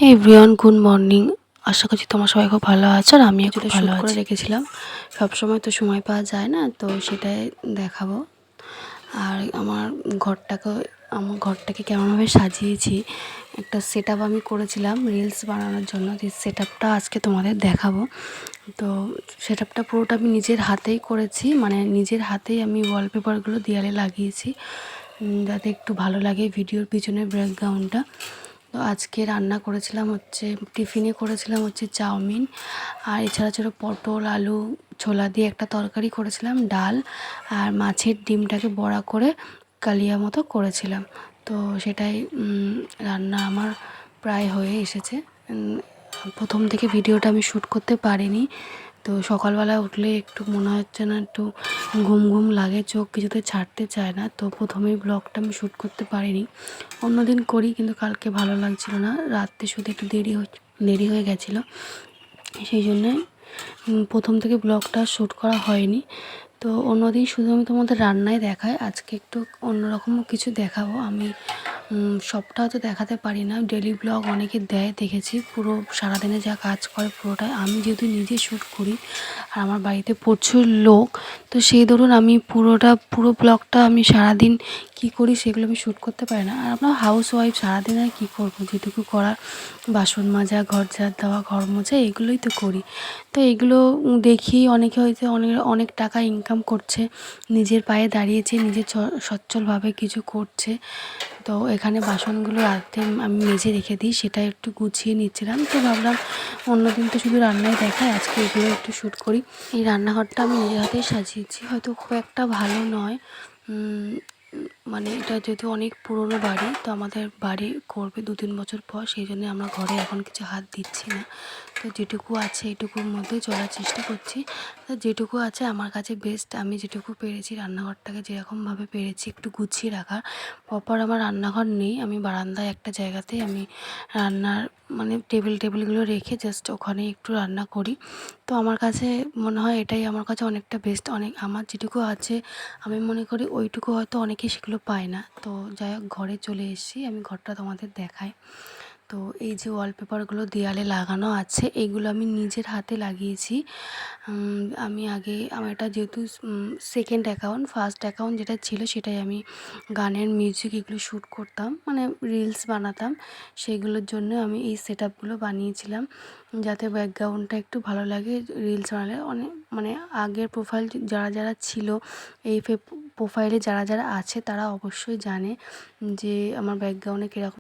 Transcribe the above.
হে everyone, good morning. আশা করছি তোমার সবাই খুব ভালো আছো আর আমিও খুব ভালো করে রেখেছিলাম। সবসময় তো সময় পাওয়া যায় না, তো সেটাই দেখাবো। আর আমার ঘরটাকে কেমনভাবে সাজিয়েছি, একটা সেট আপ আমি করেছিলাম রিলস বানানোর জন্য। সেট আপটা আজকে তোমাদের দেখাবো। তো সেট আপটা পুরোটা আমি নিজের হাতেই করেছি, মানে নিজের হাতেই আমি ওয়ালপেপারগুলো দেয়ালে লাগিয়েছি যাতে একটু ভালো লাগে ভিডিওর পিছনের ব্যাকগ্রাউন্ডটা। তো আজকে রান্না করেছিলাম টিফিনে করেছিলাম চাউমিন, আর এছাড়া ছিল পটল আলু ছোলা দিয়ে একটা তরকারি করেছিলাম, ডাল, আর মাছের ডিমটাকে বড়া করে কালিয়া মতো করেছিলাম। তো সেটাই রান্না আমার প্রায় হয়ে এসেছে। প্রথম থেকে ভিডিওটা আমি শ্যুট করতে পারিনি। তো সকালবেলা উঠলে একটু মনে হচ্ছে না, একটু ঘুম ঘুম লাগে, চোখ কিছুতে ছাড়তে চায় না। তো প্রথমেই ব্লগটা আমি শ্যুট করতে পারিনি। অন্যদিন করি, কিন্তু কালকে ভালো লাগছিল না, রাত্রে শুধু একটু দেরি হয়ে গেছিলো, সেই জন্যে প্রথম থেকে ব্লগটা শ্যুট করা হয়নি। তো অন্যদিন শুধু আমি তোমাদের রান্নায় দেখাই, আজকে একটু অন্যরকম কিছু দেখাবো। আমি সবটা হয়তো দেখাতে পারি না, ডেলি ব্লগ অনেকে দেয় দেখেছি, পুরো সারাদিনে যা কাজ করে পুরোটাই। আমি যেহেতু নিজে শ্যুট করি আর আমার বাড়িতে প্রচুর লোক, তো সেই ধরুন আমি পুরো ব্লগটা আমি সারাদিন কি করি সেগুলো আমি শ্যুট করতে পারি না। আর আমরা হাউস ওয়াইফ, সারাদিন আর কী করবো, যেটুকু করার বাসন মাজা, ঘর ঝাড় দেওয়া, ঘর মোছা, এগুলোই তো করি। তো এগুলো দেখি অনেকে হয়তো অনেক টাকা ইনকাম করছে, নিজের পায়ে দাঁড়িয়েছে, নিজে সচ্ছলভাবে কিছু করছে। তো এখানে বাসনগুলো রাতে আমি মেজে রেখে দিই, সেটা একটু গুছিয়ে নিচ্ছিলাম। তো ভাবলাম অন্যদিন তো শুধু রান্নাই দেখায়, আজকে এগুলো একটু শ্যুট করি। এই রান্নাঘরটা আমি নিজের হাতেই সাজিয়েছি, হয়তো খুব একটা ভালো নয়, মানে এটা যেহেতু অনেক পুরনো বাড়ি, তো আমাদের বাড়ি করবে 2-3 বছর পর, সেই জন্য আমরা ঘরে এখন কিছু হাত দিচ্ছি না। তো যেটুকু আছে এটুকুর মধ্যে চলার চেষ্টা করছি। তো যেটুকু আছে আমার কাছে বেস্ট, আমি যেটুকু পেরেছি রান্নাঘরটাকে যেরকমভাবে পেরেছি একটু গুছিয়ে রাখার। প্রপার আমার রান্নাঘর নেই, আমি বারান্দায় একটা জায়গাতে আমি রান্নার মানে টেবিলগুলো রেখে জাস্ট ওখানে একটু রান্না করি। তো আমার কাছে মনে হয় এটাই আমার কাছে অনেকটা বেস্ট। আমার যেটুকু আছে আমি মনে করি ওইটুকু হয়তো অনেকে সেগুলো পায় না। তো যাই হোক, ঘরে চলে এসেছি, আমি ঘরটা তোমাদের দেখাই। তো এই যে ওয়ালপেপারগুলো দেয়ালে লাগানো আছে, এইগুলো আমি নিজের হাতে লাগিয়েছি। আমার এটা যেহেতু সেকেন্ড অ্যাকাউন্ট, ফার্স্ট অ্যাকাউন্ট যেটা ছিল সেটাই আমি গানের মিউজিক এগুলো শ্যুট করতাম, মানে রিলস বানাতাম। সেইগুলোর জন্য আমি এই সেট আপগুলো বানিয়েছিলাম, যাতে ব্যাকগ্রাউন্ডটা একটু ভালো লাগে রিলস বানালে। মানে আগের প্রোফাইল যারা ছিল, এই প্রোফাইলে যারা আছে তারা অবশ্যই জানে যে আমার ব্যাকগ্রাউন্ডে কীরকম